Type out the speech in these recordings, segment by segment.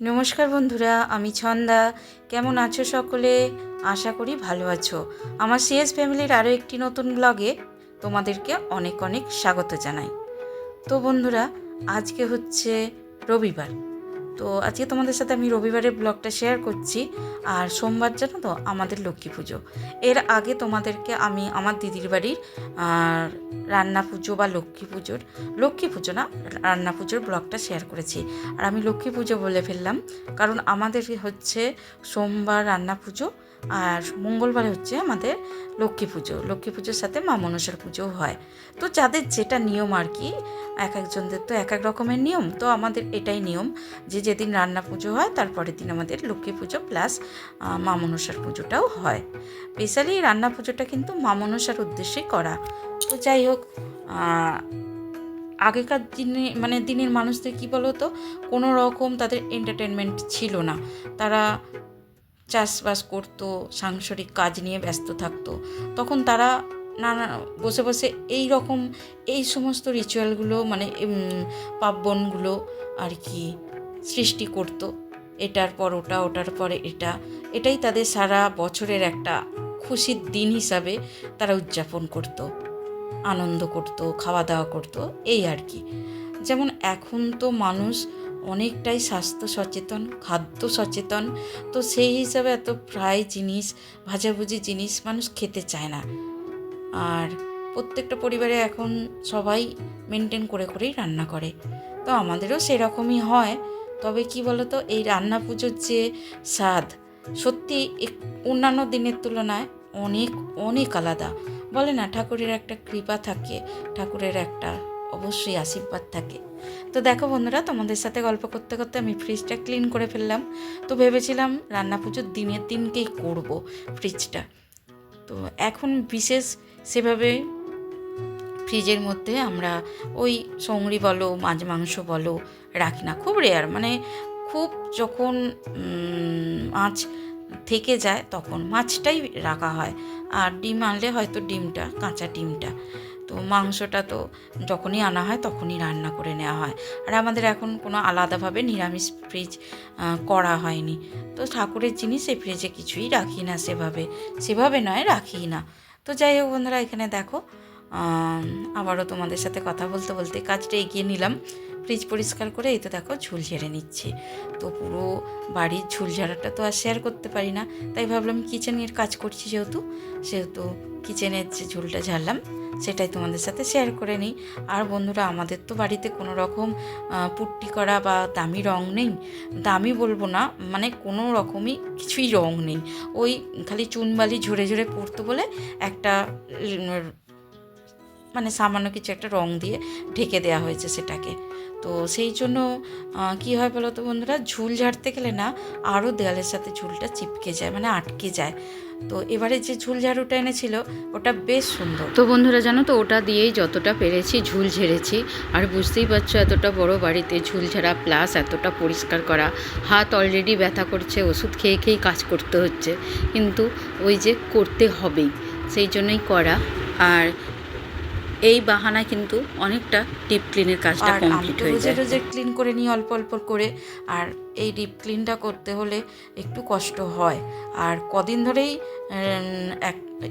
নমস্কার বন্ধুরা, আমি ছন্দা। কেমন আছো সকলে? আশা করি ভালো আছো। আমার সিএস ফ্যামিলির আরও একটি নতুন ব্লগে তোমাদেরকে অনেক অনেক স্বাগত জানাই। তো বন্ধুরা, আজকে হচ্ছে রবিবার। তো আজকে তোমাদের সাথে আমি রবিবারের ব্লগটা শেয়ার করছি। আর সোমবার জানো তো আমাদের লক্ষ্মী পুজো। এর আগে তোমাদেরকে আমি আমার দিদির বাড়ির রান্না পুজো বা লক্ষ্মী পুজো না, রান্না পুজোর ব্লগটা শেয়ার করেছি। আর আমি লক্ষ্মী পুজো বলে ফেললাম কারণ আমাদের হচ্ছে সোমবার রান্না পুজো আর মঙ্গলবার হচ্ছে আমাদের লক্ষ্মী পুজোর সাথে মা মনসার পুজো হয়। তো যাদের যেটা নিয়ম আর কি, এক একজনদের তো এক এক রকমের নিয়ম। তো আমাদের এটাই নিয়ম যে যেদিন রান্না পুজো হয় তারপরের দিন আমাদের লক্ষ্মী পুজো প্লাস মা মনসার পুজোটাও হয়। স্পেশালি রান্না পুজোটা কিন্তু মা মনসার উদ্দেশ্যেই করা। তো যাই হোক, আগেকার দিনের মানুষদের কী বলো তো, কোনো রকম তাদের এন্টারটেনমেন্ট ছিল না। তারা চাষবাস করতো, সাংসারিক কাজ নিয়ে ব্যস্ত থাকতো। তখন তারা নানা বসে বসে এই সমস্ত রিচুয়ালগুলো পার্বণগুলো আর কি সৃষ্টি করতো। এটার পর ওটা, ওটার পরে এটাই তাদের সারা বছরের একটা খুশির দিন হিসাবে তারা উদযাপন করতো, আনন্দ করতো, খাওয়া দাওয়া করতো, এই আর কি। যেমন এখন তো মানুষ অনেকটাই স্বাস্থ্য সচেতন, খাদ্য সচেতন। তো সেই হিসাবে এত ফ্রাই জিনিস, ভাজাভুজি জিনিস মানুষ খেতে চায় না। আর প্রত্যেকটা পরিবারে এখন সবাই মেনটেন করে করেই রান্না করে। তো আমাদেরও সেরকমই হয়। তবে কি বলতো, এই রান্না পুজোর যে স্বাদ সত্যি অন্যান্য দিনের তুলনায় অনেক অনেক আলাদা। বলে না, ঠাকুরের একটা কৃপা থাকে, ঠাকুরের একটা অবশ্যই আশীর্বাদ থাকে। তো দেখো বন্ধুরা, তোমাদের সাথে গল্প করতে করতে আমি ফ্রিজটা ক্লিন করে ফেললাম। তো ভেবেছিলাম রান্না পুজোর দিনকেই করব ফ্রিজটা। তো এখন বিশেষ সেভাবে ফ্রিজের মধ্যে আমরা ওই সংড়ি বলো, মাছ মাংস বলো রাখি না। খুব রেয়ার, খুব যখন মাছ থেকে যায় তখন মাছটাই রাখা হয়। আর ডিম আনলে হয়তো কাঁচা ডিমটা। তো মাংসটা তো যখনই আনা হয় তখনই রান্না করে নেওয়া হয়। আর আমাদের এখন কোনো আলাদাভাবে নিরামিষ ফ্রিজ করা হয়নি। তো ঠাকুরের জিনিস এই ফ্রিজে কিছুই রাখি না, সেভাবে নয়, রাখি না। তো যাই হোক বন্ধুরা, এখানে দেখো আবারও তোমাদের সাথে কথা বলতে বলতে কাজটা এগিয়ে নিলাম। ফ্রিজ পরিষ্কার করে এই তো দেখো ঝুল ঝেড়ে নিচ্ছি। তো পুরো বাড়ির ঝুল ঝাড়াটা তো আর শেয়ার করতে পারি না, তাই ভাবলাম কিচেনের কাজ করছি সেহেতু কিচেনের যে ঝুলটা ঝাড়লাম সেটাই তোমাদের সাথে শেয়ার করে নিই। আর বন্ধুরা, আমাদের তো বাড়িতে কোনো রকম পুট্টি করা বা দামি রং নেই। দামি বলবো না, কোনো রকমই কিছুই রং নেই। ওই খালি চুনবালি ঝরে ঝরে পড়তো বলে একটা সামান্য কিছু একটা রং দিয়ে ঢেকে দেওয়া হয়েছে সেটাকে। তো সেই জন্য কী হয় বলো তো বন্ধুরা, ঝুল ঝাড়তে গেলে না আরও দেওয়ালের সাথে ঝুলটা চিপকে যায়, আটকে যায়। তো এবারে যে ঝুল ঝাড়ুটা এনেছিল ওটা বেশ সুন্দর। তো বন্ধুরা জানো তো, ওটা দিয়েই যতটা পেরেছি ঝুল ঝেড়েছি। আর বুঝতেই পারছো, এতটা বড় বাড়িতে ঝুল ঝাড়া প্লাস এতটা পরিষ্কার করা, হাত অলরেডি ব্যথা করছে, ওষুধ খেয়ে খেয়েই কাজ করতে হচ্ছে, কিন্তু ওই যে করতে হবেই, সেই জন্যই করা। আর এই বাহানা কিন্তু অনেকটা ডিপ ক্লিনের কাজটা কমপ্লিট হয়ে যায়। রোজে ক্লিন করে নিই অল্প অল্প করে। আর এই ডিপ ক্লিনটা করতে হলে একটু কষ্ট হয়। আর কদিন ধরেই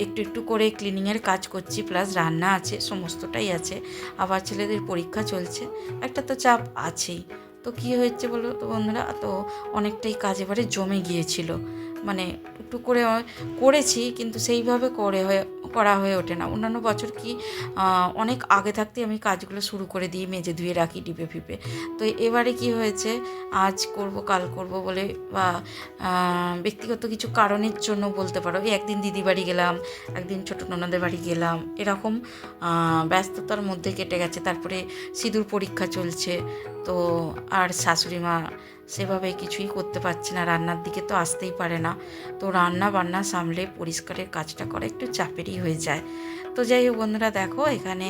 একটু একটু করে ক্লিনিংয়ের কাজ করছি, প্লাস রান্না আছে, সমস্তটাই আছে। আবার ছেলেদের পরীক্ষা চলছে, একটা তো চাপ আছেই। তো কী হয়েছে বলো তো বন্ধুরা, তো অনেকটাই কাজ এবারে জমে গিয়েছিল। একটু করে করেছি, কিন্তু সেইভাবে করা হয়ে ওঠে না। অন্যান্য বছর অনেক আগে থাকতে আমি কাজগুলো শুরু করে দিয়ে মেজে ধুয়ে রাখি ডিপে ফিপে। তো এবারে কি হয়েছে, আজ করব কাল করব বলে বা ব্যক্তিগত কিছু কারণের জন্য বলতে পারো, একদিন দিদি বাড়ি গেলাম, একদিন ছোটো ননদের বাড়ি গেলাম, এরকম ব্যস্ততার মধ্যে কেটে গেছে। তারপরে সিঁদুর পরীক্ষা চলছে। তো আর শাশুড়ি মা সেভাবে কিছুই করতে পারছে না, রান্নার দিকে তো আসতেই পারে না। তো রান্না বান্না সামলে পরিষ্কারের কাজটা করা একটু চাপেরই হয়ে যায়। তো যাই হোক বন্ধুরা, দেখো এখানে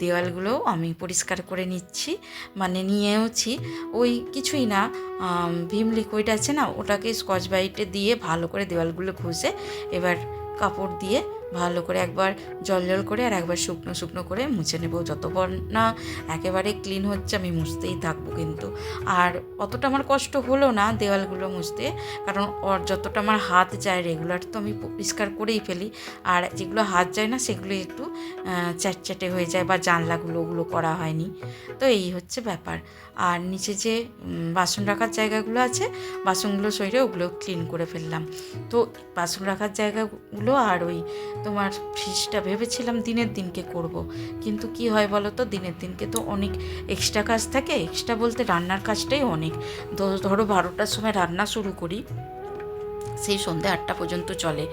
দেওয়ালগুলো আমি পরিষ্কার করে নিয়েওছি। ওই কিছুই না, ভিম লিকুইড আছে না, ওটাকে স্কচ ব্রাইটে দিয়ে ভালো করে দেওয়ালগুলো ঘষে এবার কাপড় দিয়ে ভালো করে একবার জল জল করে আর একবার শুকনো শুকনো করে মুছে নেব। যতবার না একেবারে ক্লিন হচ্ছে আমি মুছতেই থাকবো কিন্তু। আর অতটা আমার কষ্ট হলো না দেওয়ালগুলো মুছতে, কারণ ওর যতটা আমার হাত যায় রেগুলার তো আমি পরিষ্কার করেই ফেলি, আর যেগুলো হাত যায় না সেগুলো একটু চ্যাটচ্যাটে হয়ে যায়, বা জানলাগুলো ওগুলো করা হয়নি। তো এই হচ্ছে ব্যাপার। আর নিচে যে বাসন রাখার জায়গাগুলো আছে, বাসনগুলো সইরে ওগুলো ক্লিন করে ফেললাম। তো বাসন রাখার জায়গাগুলো আর ওই তোমার ফ্রিজটা ভেবেছিলাম দিনের দিনকে করব, কিন্তু কি হয় বলো তো, দিনের দিনকে তো অনেক এক্সট্রা কাজ থাকে। এক্সট্রা বলতে রান্নার কাজটাই অনেক। ধরো 12টার সময় রান্না শুরু করি, সেই সন্ধ্যে 8টা পর্যন্ত চলে,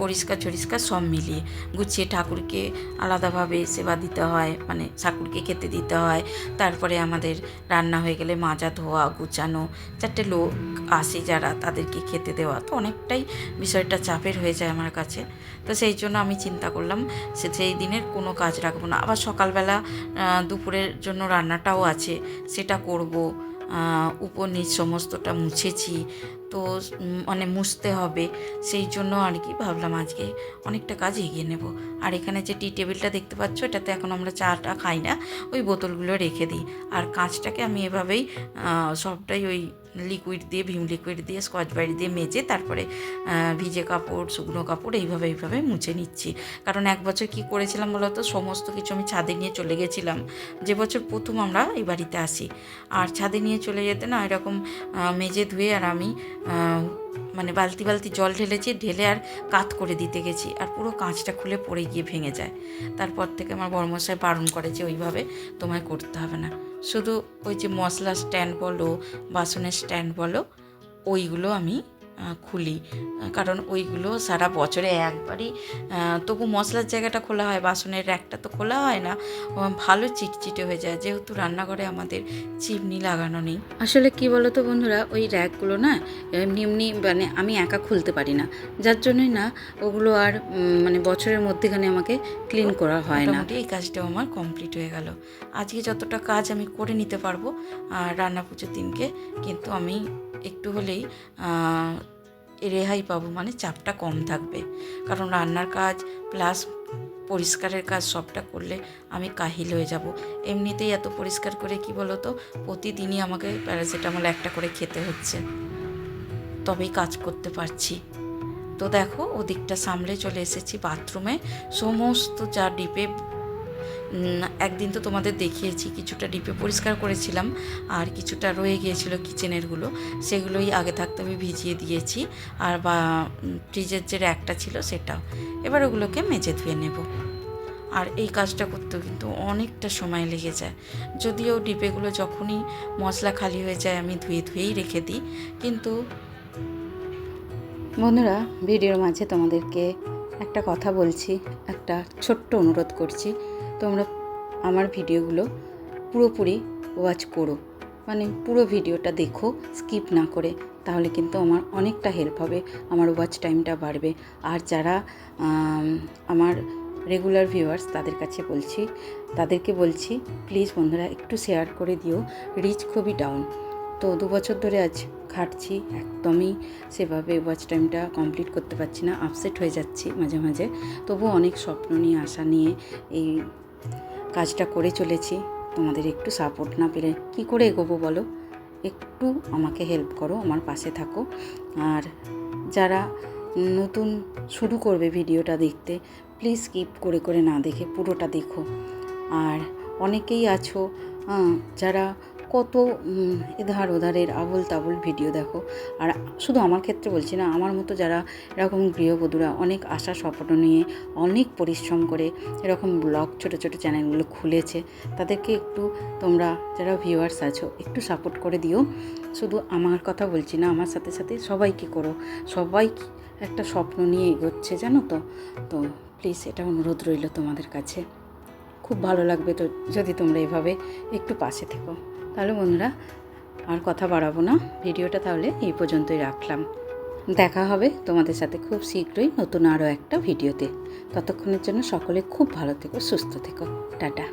পরিষ্কার ঝরিষ্কার সব মিলিয়ে গুছিয়ে ঠাকুরকে আলাদাভাবে সেবা দিতে হয়, মানে ঠাকুরকে খেতে দিতে হয়। তারপরে আমাদের রান্না হয়ে গেলে মাজা ধোয়া গুছানো, 4টে লোক আসে যারা তাদেরকে খেতে দেওয়া, তো অনেকটাই বিষয়টা চাপের হয়ে যায় আমার কাছে। তো সেই জন্য আমি চিন্তা করলাম সেই দিনের কোনো কাজ রাখবো না। আবার সকালবেলা দুপুরের জন্য রান্নাটাও আছে, সেটা করব। উপর নিচ সমস্তটা মুছেছি, তো মানে মুছতে হবে, সেই জন্য আর কি ভাবলাম আজকে অনেকটা কাজ এগিয়ে নেব। আর এখানে যে টি টেবিলটা দেখতে পাচ্ছ, এটাতে এখন আমরা চাটা খাই না, ওই বোতলগুলো রেখে দিই। আর কাঁচটাকে আমি এভাবেই সবটাই ওই লিকুইড দিয়ে, ভিম লিকুইড দিয়ে, স্কচ ব্রাইট দিয়ে মেজে তারপরে ভিজে কাপড় শুকনো কাপড় এইভাবে মুছে নিচ্ছি। কারণ এক বছর কী করেছিলাম বলতো, সমস্ত কিছু আমি ছাদে নিয়ে চলে গেছিলাম, যে বছর প্রথম আমরা এই বাড়িতে আসি। আর ছাদে নিয়ে চলে যেতে না এরকম মেজে ধুয়ে, আর আমি মানে বালতি বালতি জল ঢেলে আর কাত করে দিতে গেছি, আর পুরো কাঁচটা খুলে পড়ে গিয়ে ভেঙে যায়। তারপর থেকে আমার বড়মশাই বারণ করে যে ওইভাবে তোমায় করতে হবে না, শুধু ওই যে মশলা স্ট্যান্ড বলো, বাসনের স্ট্যান্ড বলো, ওইগুলো আমি খুলি, কারণ ওইগুলো সারা বছরে একবারই, তবু মশলার জায়গাটা খোলা হয়, বাসনের র্যাকটা তো খোলা হয় না, ভালো চিটচিটে হয়ে যায়, যেহেতু রান্নাঘরে আমাদের চিমনি লাগানো নেই। আসলে কি বলো তো বন্ধুরা, ওই র্যাকগুলো না এমনি মানে আমি একা খুলতে পারি না, যার জন্যই না ওগুলো আর মানে বছরের মধ্যেখানে আমাকে ক্লিন করা হয় না। মোটামুটি এই কাজটাও আমার কমপ্লিট হয়ে গেল। আজকে যতটা কাজ আমি করে নিতে পারবো রান্না পুজোর দিনকে, কিন্তু আমি একটু হলেই রেহাই পাবো, মানে চাপটা কম থাকবে। কারণ রান্নার কাজ প্লাস পরিষ্কারের কাজ সবটা করলে আমি কাহিল হয়ে যাব। এমনিতেই এত পরিষ্কার করে কি বলো তো, প্রতিদিনই আমাকে প্যারাসিটামল একটা করে খেতে হচ্ছে, তবেই কাজ করতে পারছি। তো দেখো ওদিকটা সামলে চলে এসেছি বাথরুমে। সমস্ত যা ডিপে, একদিন তো তোমাদের দেখিয়েছি, কিছুটা ডিপে পরিষ্কার করেছিলাম, আর কিছুটা রয়ে গিয়েছিল কিচেনেরগুলো, সেগুলোই আগে থাকতে আমি ভিজিয়ে দিয়েছি। আর বা ফ্রিজের যে র্যাকটা ছিল সেটাও, এবার ওগুলোকে মেজে ধুয়ে নেব। আর এই কাজটা করতেও কিন্তু অনেকটা সময় লেগে যায়, যদিও ডিপেগুলো যখনই মশলা খালি হয়ে যায় আমি ধুয়েই রেখে দিই। কিন্তু বন্ধুরা, ভিডিওর মাঝে তোমাদেরকে একটা কথা বলছি, একটা ছোট্ট অনুরোধ করছি, তোমরা আমার ভিডিওগুলো পুরোপুরি ওয়াচ করো, মানে পুরো ভিডিওটা দেখো স্কিপ না করে, তাহলে কিন্তু আমার অনেকটা হেল্প হবে, আমার ওয়াচ টাইমটা বাড়বে। আর যারা আমার রেগুলার ভিউয়ার্স তাদেরকে বলছি প্লিজ বন্ধুরা একটু শেয়ার করে দিও, রিচ খুবই ডাউন। তো 2 বছর ধরে আজ খাটছি, একদমই সেভাবে ওয়াচ টাইমটা কমপ্লিট করতে পারছি না, আপসেট হয়ে যাচ্ছি মাঝে মাঝে। তবু অনেক স্বপ্ন নিয়ে আশা নিয়ে এই কাজটা করে চলেছি। তোমাদের একটু সাপোর্ট না পেলে কী করে এগোবো বলো? একটু আমাকে হেল্প করো, আমার পাশে থাকো। আর যারা নতুন শুরু করবে ভিডিওটা দেখতে, প্লিজ স্কিপ করে না দেখে পুরোটা দেখো। আর অনেকেই আছো যারা কত এধার ওধারের আবোল তাবোল ভিডিও দেখো। আর শুধু আমার ক্ষেত্রে বলছি না, আমার মতো যারা এরকম গৃহবধূরা অনেক আশা স্বপ্ন নিয়ে অনেক পরিশ্রম করে এরকম ব্লগ ছোটো ছোটো চ্যানেলগুলো খুলেছে, তাদেরকে একটু তোমরা যারা ভিউয়ার্স আছো একটু সাপোর্ট করে দিও। শুধু আমার কথা বলছি না, আমার সাথে সাথে সবাইকে করো, সবাই একটা স্বপ্ন নিয়ে এগোচ্ছে জানো তো। তো প্লিজ এটা অনুরোধ রইল তোমাদের কাছে। খুব ভালো লাগবে তো যদি তোমরা এভাবে একটু পাশে থেকো। তাহলে বন্ধুরা আর কথা বাড়াবো না, ভিডিওটা তাহলে এই পর্যন্তই রাখলাম। দেখা হবে তোমাদের সাথে খুব শীঘ্রই নতুন আরও একটা ভিডিওতে। ততক্ষণের জন্য সকলে খুব ভালো থেকো, সুস্থ থেকো, টাটা।